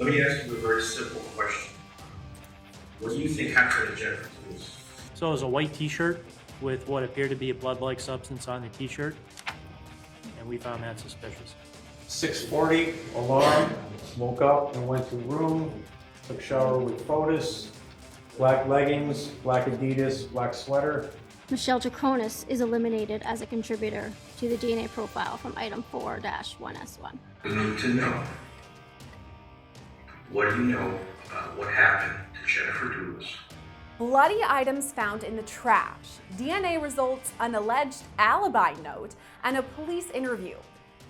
Let me ask you a very simple question. What do you think happened to Jennifer Dulos? So it was a white t-shirt with what appeared to be a blood-like substance on the t-shirt, and we found that suspicious. 6:40, alarm, woke up and went to room, took shower with Fotis, black leggings, black Adidas, black sweater. Michelle Troconis is eliminated as a contributor to the DNA profile from item 4-1S1. You need to know. What do you know about what happened to Jennifer Dulos? Bloody items found in the trash, DNA results, an alleged alibi note, and a police interview.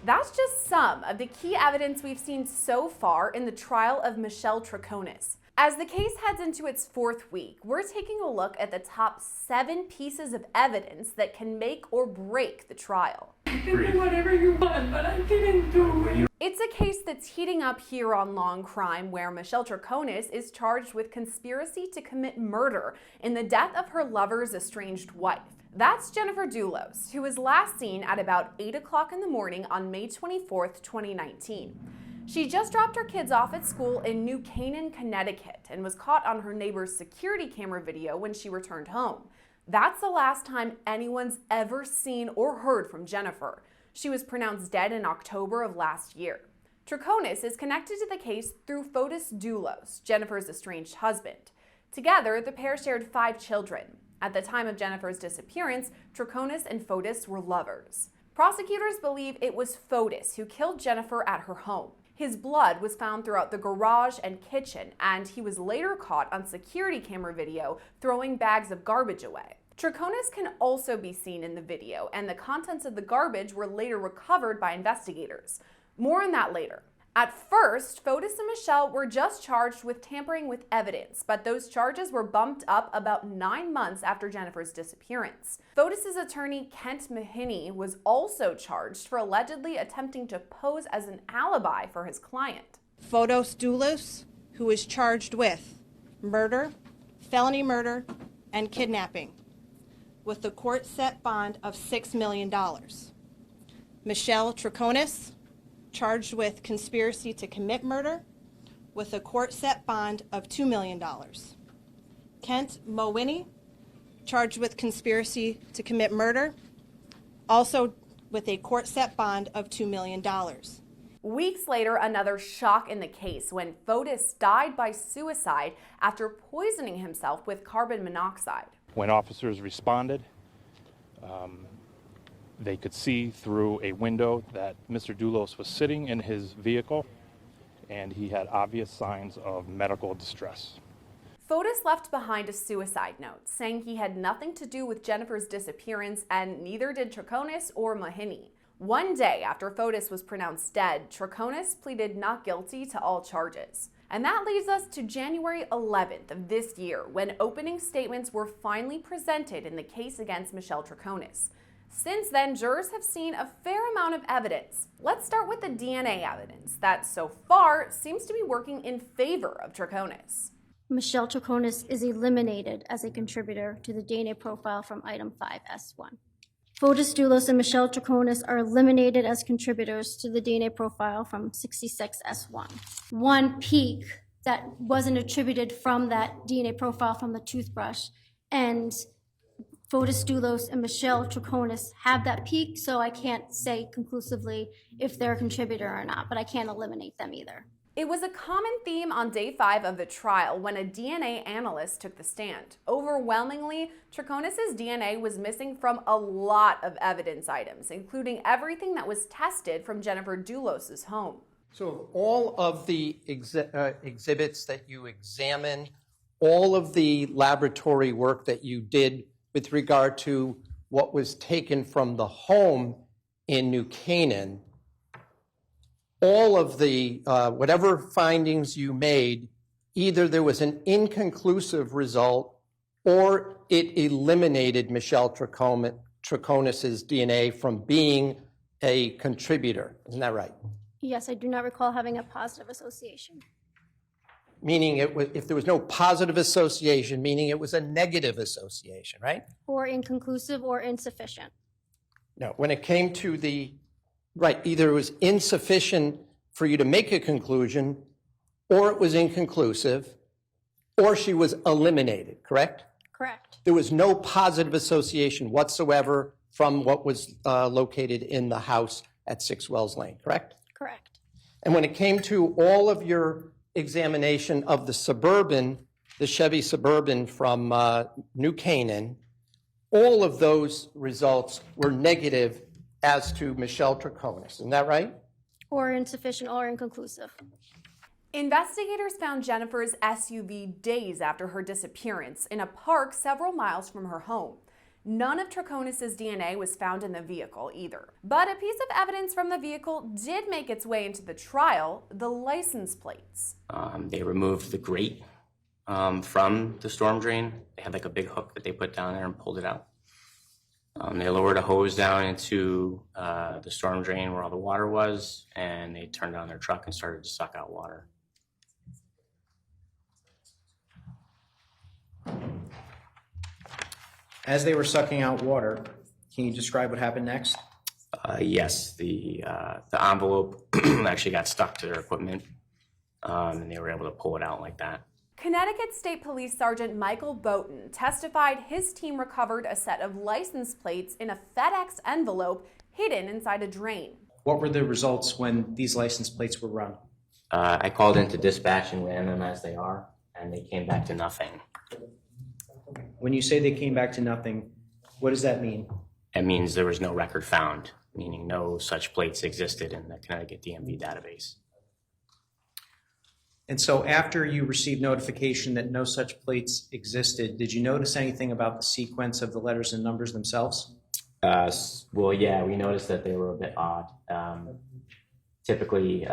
That's just some of the key evidence we've seen so far in the trial of Michelle Troconis. As the case heads into its fourth week, we're taking a look at the top 7 pieces of evidence that can make or break the trial. You can do whatever you want, but I didn't do it. It's a case that's heating up here on Law&Crime, where Michelle Troconis is charged with conspiracy to commit murder in the death of her lover's estranged wife. That's Jennifer Dulos, who was last seen at about 8 o'clock in the morning on May 24th, 2019. She just dropped her kids off at school in New Canaan, Connecticut, and was caught on her neighbor's security camera video when she returned home. That's the last time anyone's ever seen or heard from Jennifer. She was pronounced dead in October of last year. Troconis is connected to the case through Fotis Dulos, Jennifer's estranged husband. Together, the pair shared 5 children. At the time of Jennifer's disappearance, Troconis and Fotis were lovers. Prosecutors believe it was Fotis who killed Jennifer at her home. His blood was found throughout the garage and kitchen, and he was later caught on security camera video throwing bags of garbage away. Troconis can also be seen in the video, and the contents of the garbage were later recovered by investigators. More on that later. At first, Fotis and Michelle were just charged with tampering with evidence, but those charges were bumped up about 9 months after Jennifer's disappearance. Fotis' attorney, Kent Mahoney, was also charged for allegedly attempting to pose as an alibi for his client. Fotis Dulos, who is charged with murder, felony murder, and kidnapping, with the court-set bond of $6 million. Michelle Troconis, charged with conspiracy to commit murder, with a court-set bond of $2 million. Kent Mahoney, charged with conspiracy to commit murder, also with a court-set bond of $2 million. Weeks later, another shock in the case when Fotis died by suicide after poisoning himself with carbon monoxide. When officers responded, they could see through a window that Mr. Dulos was sitting in his vehicle, and he had obvious signs of medical distress. Fotis left behind a suicide note saying he had nothing to do with Jennifer's disappearance, and neither did Troconis or Mahoney. One day after Fotis was pronounced dead, Troconis pleaded not guilty to all charges. And that leads us to January 11th of this year, when opening statements were finally presented in the case against Michelle Troconis. Since then, jurors have seen a fair amount of evidence. Let's start with the DNA evidence that so far seems to be working in favor of Troconis. Michelle Troconis is eliminated as a contributor to the DNA profile from item 5S1. Fotis Dulos and Michelle Troconis are eliminated as contributors to the DNA profile from 66S1. One peak that wasn't attributed from that DNA profile from the toothbrush, and Fotis Dulos and Michelle Troconis have that peak, so I can't say conclusively if they're a contributor or not, but I can't eliminate them either. It was a common theme on day 5 of the trial when a DNA analyst took the stand. Overwhelmingly, Troconis' DNA was missing from a lot of evidence items, including everything that was tested from Jennifer Dulos' home. So all of the exhibits that you examine, all of the laboratory work that you did with regard to what was taken from the home in New Canaan, all of the, whatever findings you made, either there was an inconclusive result or it eliminated Michelle Troconis' DNA from being a contributor. Isn't that right? Yes, I do not recall having a positive association. Meaning it was, if there was no positive association, meaning it was a negative association, right? Or inconclusive or insufficient. No, when it came to the, right, either it was insufficient for you to make a conclusion or it was inconclusive, or she was eliminated, correct? Correct. There was no positive association whatsoever from what was located in the house at 6 Wells Lane, correct? Correct. And when it came to all of your examination of the Suburban, the Chevy Suburban from New Canaan, all of those results were negative as to Michelle Troconis. Isn't that right? Or insufficient or inconclusive. Investigators found Jennifer's SUV days after her disappearance in a park several miles from her home. None of Troconis' DNA was found in the vehicle either. But a piece of evidence from the vehicle did make its way into the trial, the license plates. They removed the grate from the storm drain. They had like a big hook that they put down there and pulled it out. They lowered a hose down into the storm drain where all the water was, and they turned on their truck and started to suck out water. As they were sucking out water, can you describe what happened next? Yes, the envelope actually got stuck to their equipment, and they were able to pull it out like that. Connecticut State Police Sergeant Michael Boughton testified his team recovered a set of license plates in a FedEx envelope hidden inside a drain. What were the results when these license plates were run? I called into dispatch and ran them as they are, and they came back to nothing. When you say they came back to nothing, what does that mean? It means there was no record found, meaning no such plates existed in the Connecticut DMV database. And so after you received notification that no such plates existed, did you notice anything about the sequence of the letters and numbers themselves? Well, yeah, we noticed that they were a bit odd. Typically,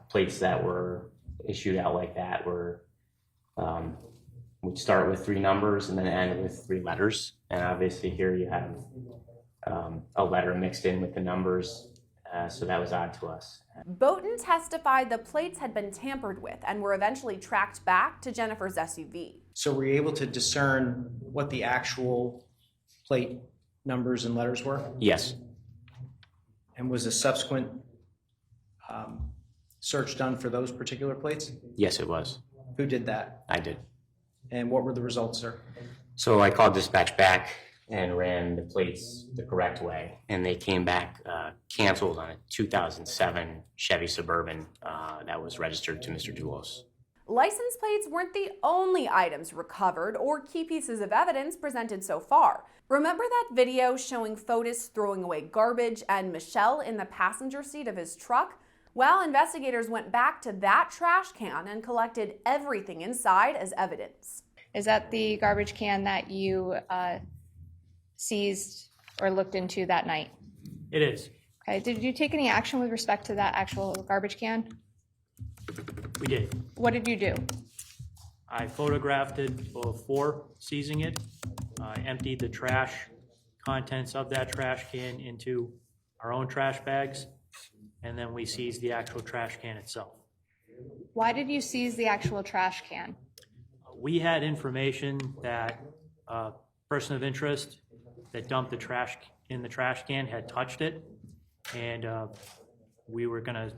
plates that were issued out like that were would start with 3 numbers and then end with 3 letters. And obviously here you have a letter mixed in with the numbers, so that was odd to us. Boughton testified the plates had been tampered with and were eventually tracked back to Jennifer's SUV. So were you able to discern what the actual plate numbers and letters were? Yes. And was a subsequent search done for those particular plates? Yes, it was. Who did that? I did. And what were the results, sir? So I called dispatch back and ran the plates the correct way, and they came back canceled on a 2007 Chevy Suburban that was registered to Mr. Dulos. License plates weren't the only items recovered or key pieces of evidence presented so far. Remember that video showing Fotis throwing away garbage and Michelle in the passenger seat of his truck? Well, investigators went back to that trash can and collected everything inside as evidence. Is that the garbage can that you seized or looked into that night? It is. Okay. Did you take any action with respect to that actual garbage can? We did. What did you do? I photographed it before seizing it. I emptied the trash contents of that trash can into our own trash bags, and then we seized the actual trash can itself. Why did you seize the actual trash can? We had information that a person of interest that dumped the trash in the trash can had touched it, and we were going to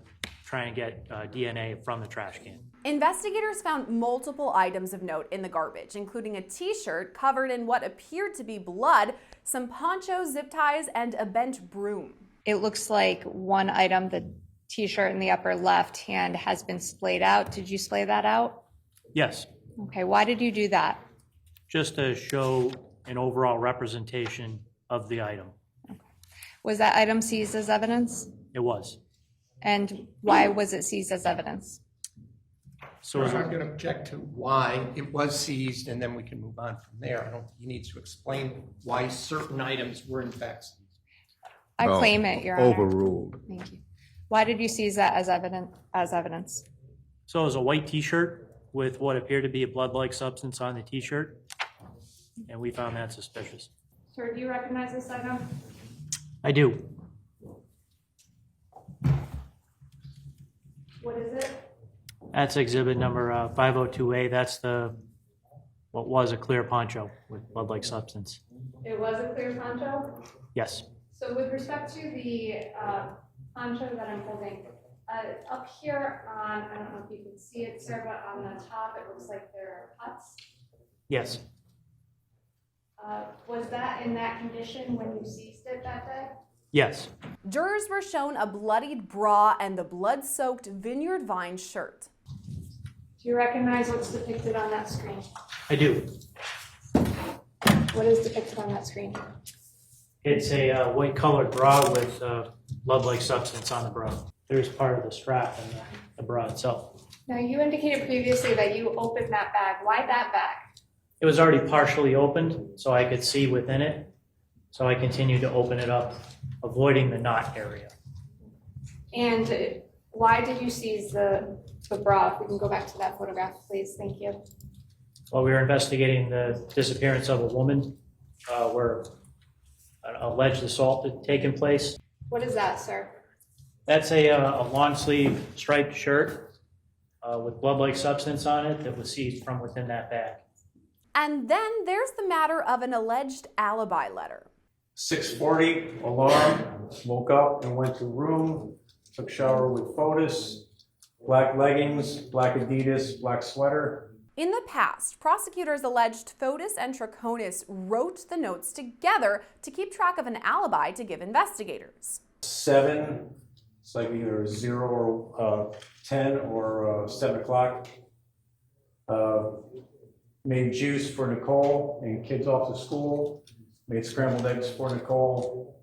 try and get DNA from the trash can. Investigators found multiple items of note in the garbage, including a t-shirt covered in what appeared to be blood, some ponchos, zip ties, and a bent broom. It looks like one item, the t-shirt in the upper left hand, has been splayed out. Did you splay that out? Yes. Okay, why did you do that? Just to show an overall representation of the item. Okay. Was that item seized as evidence? It was. And why was it seized as evidence? So I'm going to object to why it was seized, and then we can move on from there. I don't think you need to explain why certain items were in fact seized. I claim it, Your Honor. Overruled. Thank you. Why did you seize that as evidence? So it was a white t-shirt with what appeared to be a blood-like substance on the t-shirt, and we found that suspicious. Sir, do you recognize this item? I do. What is it? That's exhibit number 502A. That's what was a clear poncho with blood-like substance. It was a clear poncho? Yes. So with respect to the poncho that I'm holding, Up here on, I don't know if you can see it, sir, but on the top, it looks like there are huts. Yes, Was that in that condition when you seized it that day? yes. Jurors were shown a bloodied bra and the blood-soaked Vineyard Vine shirt. Do you recognize what's depicted on that screen? I do. What is depicted on that screen? It's a white colored bra with blood-like substance on the bra. There's part of the strap in the bra itself. Now, you indicated previously that you opened that bag. Why that bag? It was already partially opened, so I could see within it. So I continued to open it up, avoiding the knot area. And why did you seize the bra? If we can go back to that photograph, please. Thank you. While we were investigating the disappearance of a woman, where an alleged assault had taken place. What is that, sir? That's a long sleeve striped shirt with blood-like substance on it that was seized from within that bag. And then there's the matter of an alleged alibi letter. 6:40, alarm, woke up and went to room, took shower with Fotis, black leggings, black Adidas, black sweater. In the past, prosecutors alleged Fotis and Troconis wrote the notes together to keep track of an alibi to give investigators. 7, it's like either 0 or 10 or 7 o'clock. Made juice for Nicole and kids off to school. Made scrambled eggs for Nicole.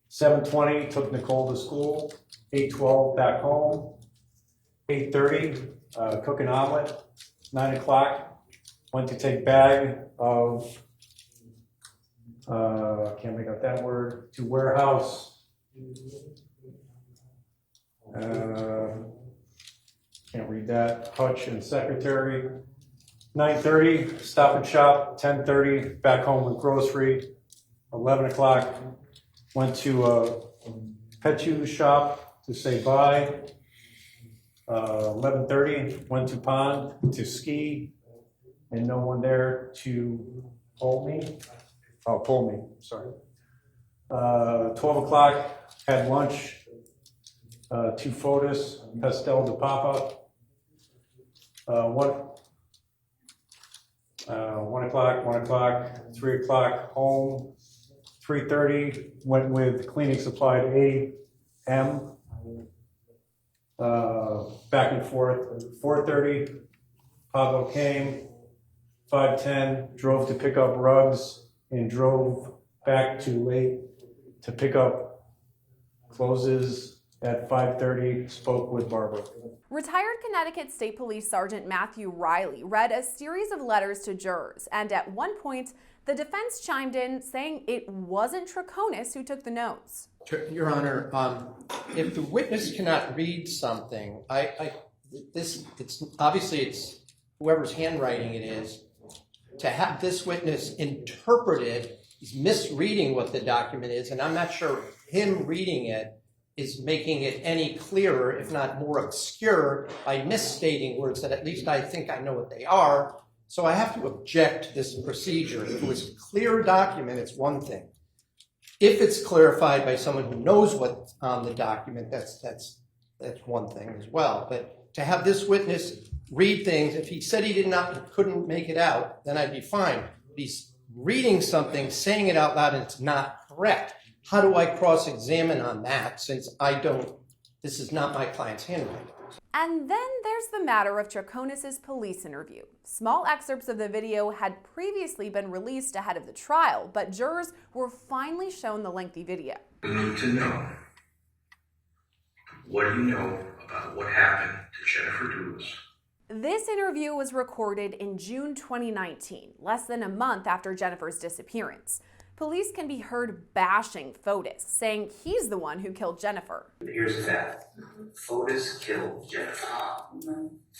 7:20, took Nicole to school. 8:12, back home. 8:30, cook an omelet. 9 o'clock, went to take bag of, can't make out that word, to warehouse. Can't read that, hutch and secretary. 9:30, stop and shop. 10:30, back home with grocery. 11 o'clock, went to a pet shoe shop to say bye. 11:30, went to pond to ski, and no one there to pull me. Sorry. 12 o'clock, had lunch, 2 Fotis, pastel de papa. 1 o'clock, 3 o'clock, home. 3:30, went with cleaning supply to 8 M. Back and forth. 4:30, Pablo came. 5:10, drove to pick up rugs and drove back too late to pick up closes. At 5:30, spoke with Barbara. Retired Connecticut State Police Sergeant Matthew Riley read a series of letters to jurors, and at one point, the defense chimed in saying it wasn't Troconis who took the notes. Your Honor, if the witness cannot read something, it's obviously whoever's handwriting it is. To have this witness interpreted, he's misreading what the document is, and I'm not sure him reading it is making it any clearer, if not more obscure, by misstating words that at least I think I know what they are. So I have to object to this procedure. If it was a clear document, it's one thing. If it's clarified by someone who knows what's on the document, that's one thing as well. But to have this witness read things, if he said he couldn't make it out, then I'd be fine. But he's reading something, saying it out loud, and it's not correct. How do I cross-examine on that since this is not my client's handwriting? And then there's the matter of Troconis' police interview. Small excerpts of the video had previously been released ahead of the trial, but jurors were finally shown the lengthy video. You need to know, what do you know about what happened to Jennifer Dulos? This interview was recorded in June 2019, less than a month after Jennifer's disappearance. Police can be heard bashing Fotis, saying he's the one who killed Jennifer. Here's the fact. Fotis killed Jennifer.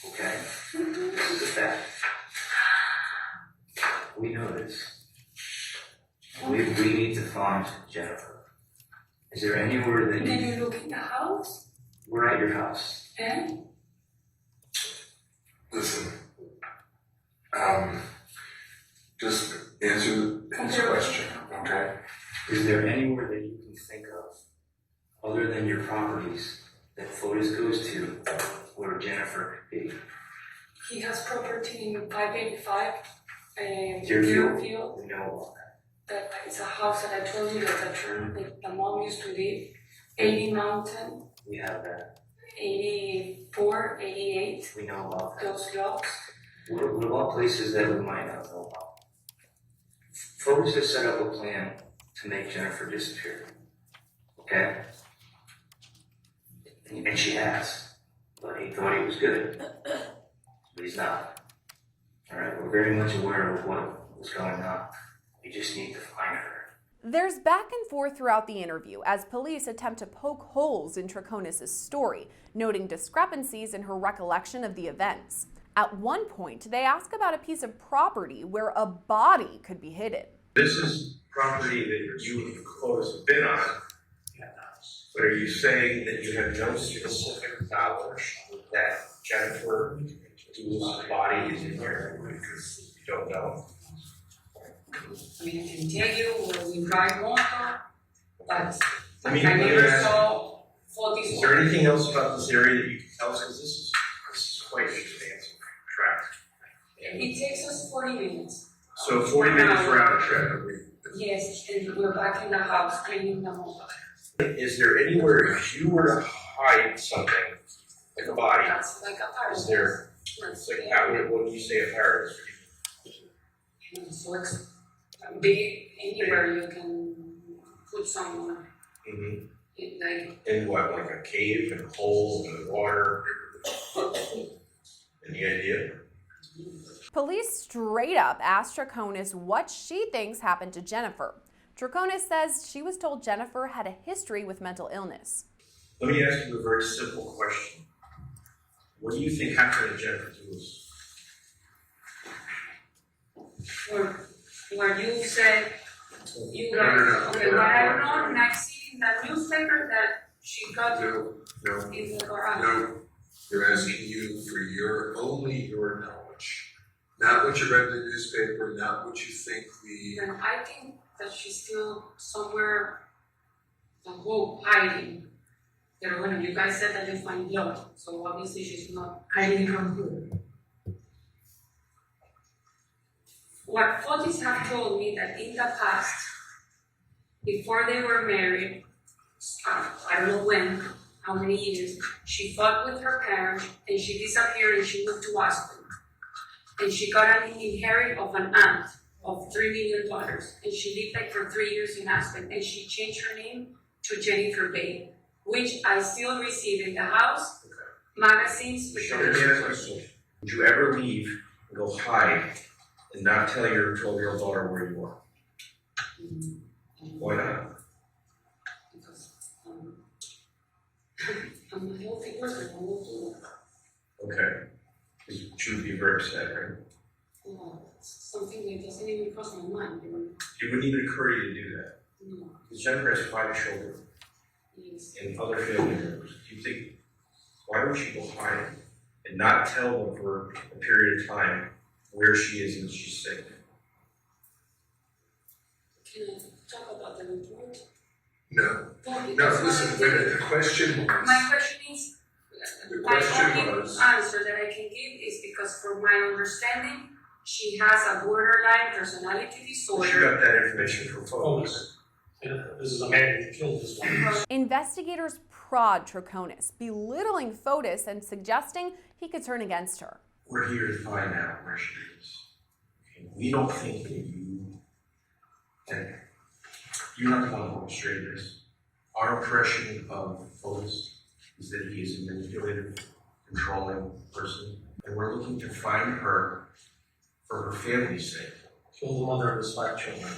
Okay? This is the fact. We know this. We need to find Jennifer. Is there anywhere that Can you look in the house? We're at your house. And? Listen, just answer his question, okay? Is there anywhere that you can think of, other than your properties, that Fotis goes to where Jennifer could be? He has property in 585 Deerfield? We know about that it's a house that I told you that the mom used to live. 80 Mountain, that. We have that. 84, 88, We know about that. those blocks. What about places that we might not know about? Fotis has set up a plan to make Jennifer disappear. Okay? And she has. But he thought he was good. But he's not. Alright, we're very much aware of what was going on. We just need to find her. There's back and forth throughout the interview as police attempt to poke holes in Troconis' story, noting discrepancies in her recollection of the events. At one point, they ask about a piece of property where a body could be hidden. This is property that you and Fotis have been on. But are you saying that you have no specific knowledge that Jennifer Dulos' body is in here? Because you don't know. I mean, I can tell you where we drive motor, but I mean, I let me never ask saw 40. Is there anything else about this area that you can tell us? Because this is quite expansive tract. It takes us 40 minutes. So 40 minutes round trip. Yes, and we're back in the house cleaning the motor. Is there anywhere if you were to hide something, like a body, That's like a paradise. is there, it's like, how, what do you say a paradise? So it's big, anywhere you can put someone. Mm-hmm. Like, In what, like a cave and holes and water? Any idea? Police straight up asked Troconis what she thinks happened to Jennifer. Troconis says she was told Jennifer had a history with mental illness. Let me ask you a very simple question. What do you think happened to Jennifer Dulos? where you said, you No. okay, what I don't know, and I've seen in the newspaper that she got No. in the garage. No. They're asking you for only your knowledge. Not what you read in the newspaper, not what you think And I think that she's still somewhere, hiding. Pero bueno, you guys said that you find blood, so obviously she's not hiding from who. What Fotis have told me that in the past, before they were married, I don't know when, how many years, she fought with her parents and she disappeared and she moved to Aspen. And she got an inherit of an aunt of $3 million. And she lived like for 3 years in Aspen. And she changed her name to Jennifer Bay, which I still receive in the house, magazines. Let me ask you a question. Would you ever leave and go hide and not tell your 12-year-old daughter where you are? Why not? Because I'm a healthy person, I won't do that. Okay. Because she would be very upset, right? It's something that doesn't even cross my mind. It wouldn't even occur to you to do that. No. Because Jennifer has 5 children Yes. and other family members. Do you think, why would she go hide and not tell them for a period of time where she is and she's sick? Can I talk about the report? No. Well, No, listen, the question was. My question is, The my question only was. answer that I can give is because from my understanding, she has a borderline personality disorder. She got that information from photos. This is a man who killed his wife. Investigators prod Troconis, belittling Fotis and suggesting he could turn against her. We're here to find out where she is. And we don't think that you're not the one who orchestrated this. Our impression of Fotis is that he is a manipulative, controlling person. And we're looking to find her for her family's sake. Killed the mother of his 5 children.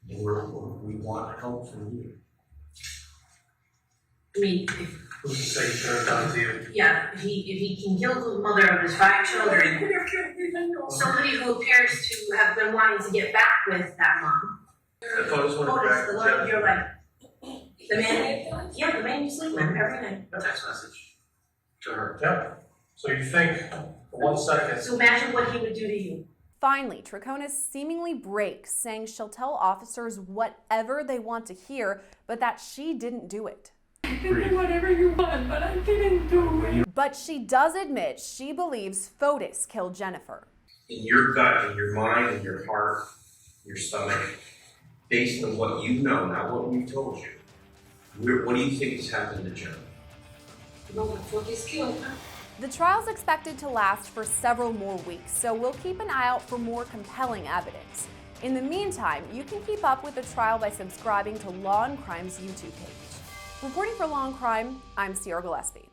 And we want help from you. I mean, Who's to say he should have done to you? yeah, if he can kill the mother of his 5 children, somebody who appears to have been wanting to get back with that mom. I thought it was one of Fotis, the one you're like, the Yeah. man you sleep with every night. a text message to her. Yeah. So you think, for 1 second, So imagine what he would do to you. Finally, Troconis seemingly breaks, saying she'll tell officers whatever they want to hear, but that she didn't do it. can do whatever you want, but I didn't do it. But she does admit she believes Fotis killed Jennifer. In your gut, in your mind, in your heart, your stomach, based on what you know, not what we've told you, what do you think has happened to Jennifer? No, Fotis killed her. The trial's expected to last for several more weeks, so we'll keep an eye out for more compelling evidence. In the meantime, you can keep up with the trial by subscribing to Law and Crime's YouTube page. Reporting for Law and Crime, I'm Sierra Gillespie.